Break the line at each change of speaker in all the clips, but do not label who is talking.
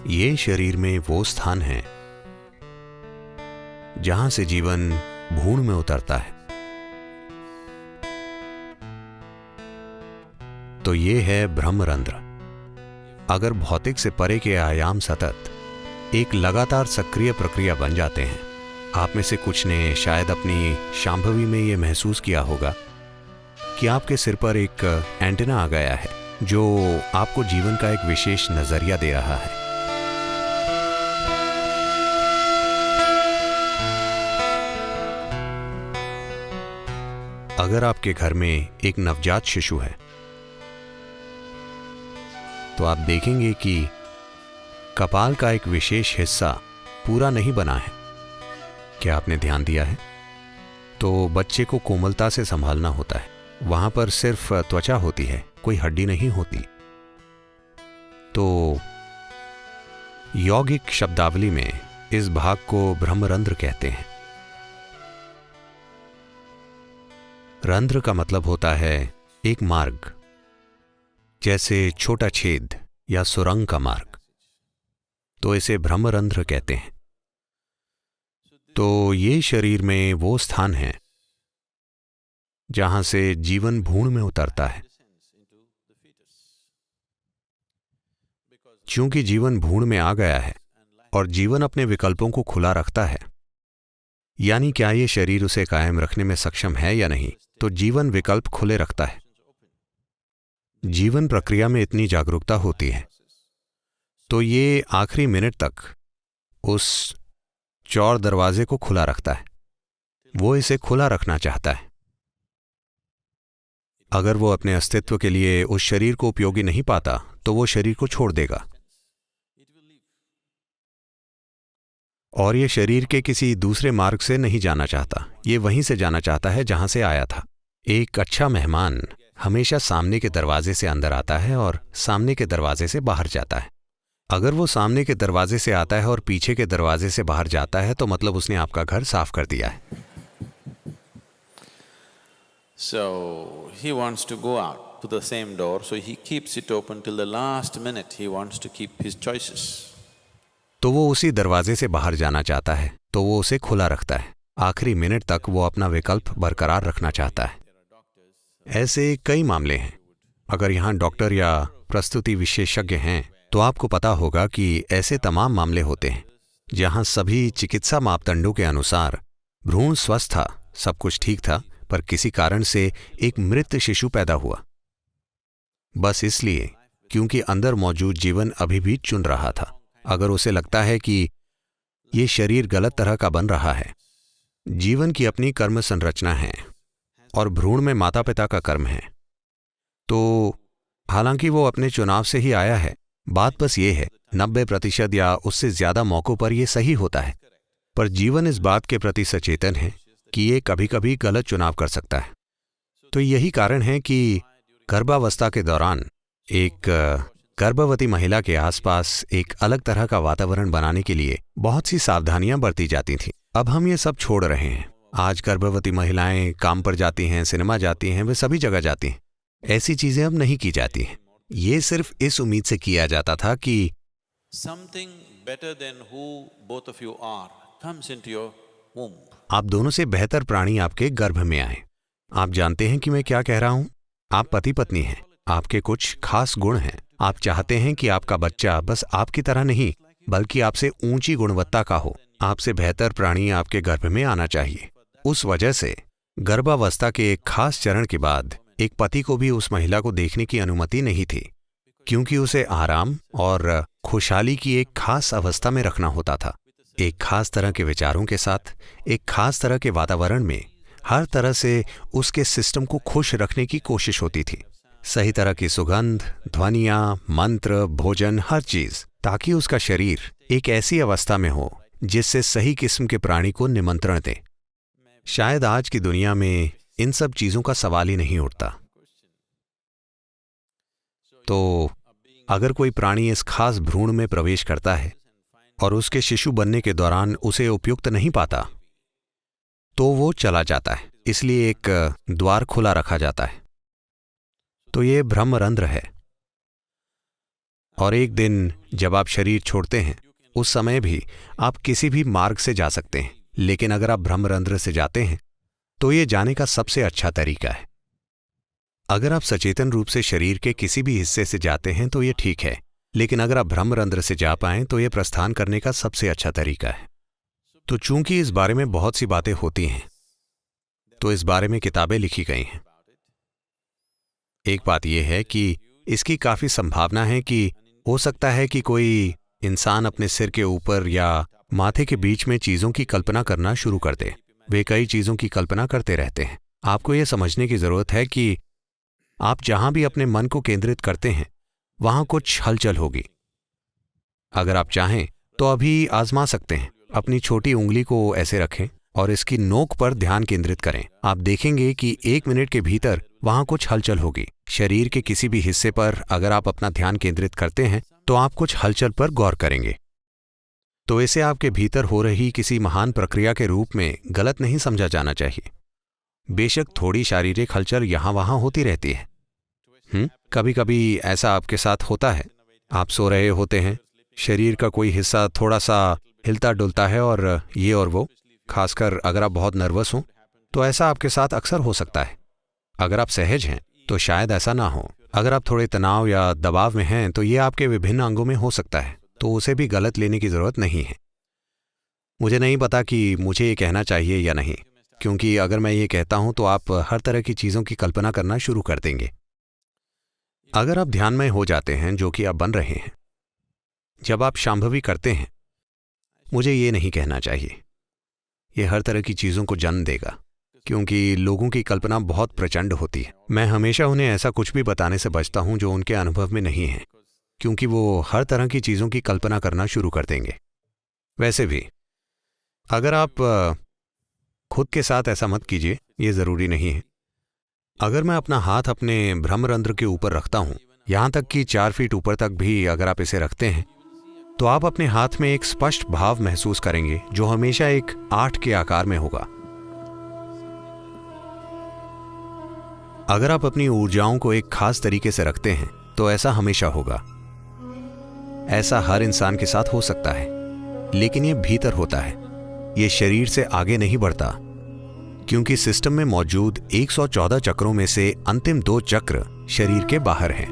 ये शरीर में वो स्थान है जहां से जीवन भ्रूण में उतरता है। तो ये है ब्रह्मरंध्र। अगर भौतिक से परे के आयाम सतत एक लगातार सक्रिय प्रक्रिया बन जाते हैं, आप में से कुछ ने शायद अपनी शांभवी में यह महसूस किया होगा कि आपके सिर पर एक एंटेना आ गया है जो आपको जीवन का एक विशेष नजरिया दे रहा है। अगर आपके घर में एक नवजात शिशु है तो आप देखेंगे कि कपाल का एक विशेष हिस्सा पूरा नहीं बना है। क्या आपने ध्यान दिया है? तो बच्चे को कोमलता से संभालना होता है। वहां पर सिर्फ त्वचा होती है, कोई हड्डी नहीं होती। तो यौगिक शब्दावली में इस भाग को ब्रह्मरंध्र कहते हैं। रंध्र का मतलब होता है एक मार्ग, जैसे छोटा छेद या सुरंग का मार्ग, तो इसे ब्रह्मरंध्र कहते हैं। तो ये शरीर में वो स्थान है जहां से जीवन भ्रूण में उतरता है। क्योंकि जीवन भ्रूण में आ गया है और जीवन अपने विकल्पों को खुला रखता है, यानी क्या ये शरीर उसे कायम रखने में सक्षम है या नहीं, तो जीवन विकल्प खुले रखता है। जीवन प्रक्रिया में इतनी जागरूकता होती है तो ये आखिरी मिनट तक उस चौर दरवाजे को खुला रखता है। वो इसे खुला रखना चाहता है। अगर वो अपने अस्तित्व के लिए उस शरीर को उपयोगी नहीं पाता तो वो शरीर को छोड़ देगा और ये शरीर के किसी दूसरे मार्ग से नहीं जाना चाहता। ये वहीं से जाना चाहता है जहां से आया था। एक अच्छा मेहमान हमेशा सामने के दरवाजे से अंदर आता है और सामने के दरवाजे से बाहर जाता है। अगर वो सामने के दरवाजे से आता है और पीछे के दरवाजे से बाहर जाता है तो मतलब उसने आपका घर साफ कर दिया है।
So he wants to go out to the same door, so he keeps it open till the last minute. He wants to keep his choices.
तो वो उसी दरवाजे से बाहर जाना चाहता है तो वो उसे खुला रखता है। आखिरी मिनट तक वो अपना विकल्प बरकरार रखना चाहता है। ऐसे कई मामले हैं। अगर यहाँ डॉक्टर या प्रस्तुति विशेषज्ञ हैं तो आपको पता होगा कि ऐसे तमाम मामले होते हैं जहाँ सभी चिकित्सा मापदंडों के अनुसार भ्रूण स्वस्थ था, सब कुछ ठीक था, पर किसी कारण से एक मृत शिशु पैदा हुआ, बस इसलिए क्योंकि अंदर मौजूद जीवन अभी भी चुन रहा था। अगर उसे लगता है कि ये शरीर गलत तरह का बन रहा है, जीवन की अपनी कर्म संरचना है और भ्रूण में माता पिता का कर्म है, तो हालांकि वो अपने चुनाव से ही आया है, बात बस ये है 90% या उससे ज्यादा मौकों पर यह सही होता है, पर जीवन इस बात के प्रति सचेतन है कि ये कभी कभी गलत चुनाव कर सकता है। तो यही कारण है कि गर्भावस्था के दौरान एक गर्भवती महिला के आसपास एक अलग तरह का वातावरण बनाने के लिए बहुत सी सावधानियां बरती जाती थीं। अब हम ये सब छोड़ रहे हैं। आज गर्भवती महिलाएं काम पर जाती हैं, सिनेमा जाती हैं, वे सभी जगह जाती हैं। ऐसी चीजें अब नहीं की जाती हैं। ये सिर्फ इस उम्मीद से किया जाता था कि
Something better than who both of you are comes into your womb.
आप दोनों से बेहतर प्राणी आपके गर्भ में आए। आप जानते हैं कि मैं क्या कह रहा हूं? आप पति पत्नी हैं, आपके कुछ खास गुण हैं। आप चाहते हैं कि आपका बच्चा बस आपकी तरह नहीं बल्कि आपसे ऊंची गुणवत्ता का हो। आपसे बेहतर प्राणी आपके गर्भ में आना चाहिए। उस वजह से गर्भावस्था के एक खास चरण के बाद एक पति को भी उस महिला को देखने की अनुमति नहीं थी, क्योंकि उसे आराम और खुशहाली की एक खास अवस्था में रखना होता था। एक खास तरह के विचारों के साथ, एक खास तरह के वातावरण में, हर तरह से उसके सिस्टम को खुश रखने की कोशिश होती थी। सही तरह की सुगंध, ध्वनियां, मंत्र, भोजन, हर चीज, ताकि उसका शरीर एक ऐसी अवस्था में हो जिससे सही किस्म के प्राणी को निमंत्रण दे। शायद आज की दुनिया में इन सब चीजों का सवाल ही नहीं उठता। तो अगर कोई प्राणी इस खास भ्रूण में प्रवेश करता है और उसके शिशु बनने के दौरान उसे उपयुक्त नहीं पाता तो वो चला जाता है। इसलिए एक द्वार खुला रखा जाता है। तो ये ब्रह्मरंध्र है। और एक दिन जब आप शरीर छोड़ते हैं उस समय भी आप किसी भी मार्ग से जा सकते हैं, लेकिन अगर आप ब्रह्मरंध्र से जाते हैं तो ये जाने का सबसे अच्छा तरीका है। अगर आप सचेतन रूप से शरीर के किसी भी हिस्से से जाते हैं तो ये ठीक है, लेकिन अगर आप ब्रह्मरंध्र से जा पाएं तो ये प्रस्थान करने का सबसे अच्छा तरीका है। तो चूंकि इस बारे में बहुत सी बातें होती हैं तो इस बारे में किताबें लिखी गई हैं। एक बात यह है कि इसकी काफी संभावना है कि हो सकता है कि कोई इंसान अपने सिर के ऊपर या माथे के बीच में चीजों की कल्पना करना शुरू कर दे। वे कई चीजों की कल्पना करते रहते हैं। आपको यह समझने की जरूरत है कि आप जहां भी अपने मन को केंद्रित करते हैं वहां कुछ हलचल होगी। अगर आप चाहें तो अभी आजमा सकते हैं। अपनी छोटी उंगली को ऐसे रखें और इसकी नोक पर ध्यान केंद्रित करें। आप देखेंगे कि 1 मिनट के भीतर वहां कुछ हलचल होगी। शरीर के किसी भी हिस्से पर अगर आप अपना ध्यान केंद्रित करते हैं तो आप कुछ हलचल पर गौर करेंगे। तो इसे आपके भीतर हो रही किसी महान प्रक्रिया के रूप में गलत नहीं समझा जाना चाहिए। बेशक थोड़ी शारीरिक हलचल यहां वहां होती रहती है। कभी कभी ऐसा आपके साथ होता है। आप सो रहे होते हैं, शरीर का कोई हिस्सा थोड़ा सा हिलता डुलता है और ये और वो। खासकर अगर आप बहुत नर्वस हों तो ऐसा आपके साथ अक्सर हो सकता है। अगर आप सहज हैं तो शायद ऐसा ना हो। अगर आप थोड़े तनाव या दबाव में हैं तो ये आपके विभिन्न अंगों में हो सकता है, तो उसे भी गलत लेने की जरूरत नहीं है। मुझे नहीं पता कि मुझे ये कहना चाहिए या नहीं, क्योंकि अगर मैं ये कहता हूं तो आप हर तरह की चीजों की कल्पना करना शुरू कर देंगे। अगर आप ध्यानमय हो जाते हैं, जो कि आप बन रहे हैं, जब आप शांभवी करते हैं, मुझे ये नहीं कहना चाहिए, ये हर तरह की चीजों को जन्म देगा, क्योंकि लोगों की कल्पना बहुत प्रचंड होती है। मैं हमेशा उन्हें ऐसा कुछ भी बताने से बचता हूं जो उनके अनुभव में नहीं है, क्योंकि वो हर तरह की चीजों की कल्पना करना शुरू कर देंगे। वैसे भी अगर आप खुद के साथ ऐसा मत कीजिए, ये जरूरी नहीं है। अगर मैं अपना हाथ अपने ब्रह्मरंध्र के ऊपर रखता हूं, यहां तक कि 4 फीट ऊपर तक भी अगर आप इसे रखते हैं, तो आप अपने हाथ में एक स्पष्ट भाव महसूस करेंगे जो हमेशा एक 8 के आकार में होगा। अगर आप अपनी ऊर्जाओं को एक खास तरीके से रखते हैं तो ऐसा हमेशा होगा। ऐसा हर इंसान के साथ हो सकता है, लेकिन यह भीतर होता है, यह शरीर से आगे नहीं बढ़ता, क्योंकि सिस्टम में मौजूद 114 चक्रों में से अंतिम 2 चक्र शरीर के बाहर हैं।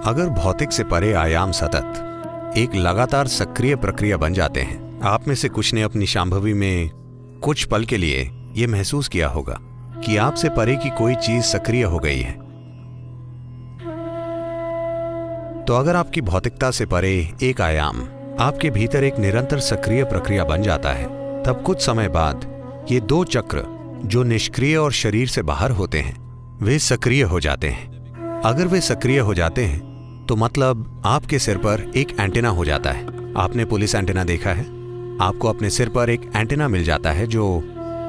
अगर भौतिक से परे आयाम सतत एक लगातार सक्रिय प्रक्रिया बन जाते हैं, आप में से कुछ ने अपनी शांभवी में कुछ पल के लिए यह महसूस किया होगा कि आपसे परे की कोई चीज सक्रिय हो गई है। तो अगर आपकी भौतिकता से परे एक आयाम आपके भीतर एक निरंतर सक्रिय प्रक्रिया बन जाता है, तब कुछ समय बाद ये 2 चक्र जो निष्क्रिय और शरीर से बाहर होते हैं, वे सक्रिय हो जाते हैं। अगर वे सक्रिय हो जाते हैं तो मतलब आपके सिर पर एक एंटेना हो जाता है। आपने पुलिस एंटेना देखा है? आपको अपने सिर पर एक एंटेना मिल जाता है जो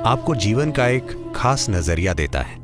आपको जीवन का एक खास नजरिया देता है।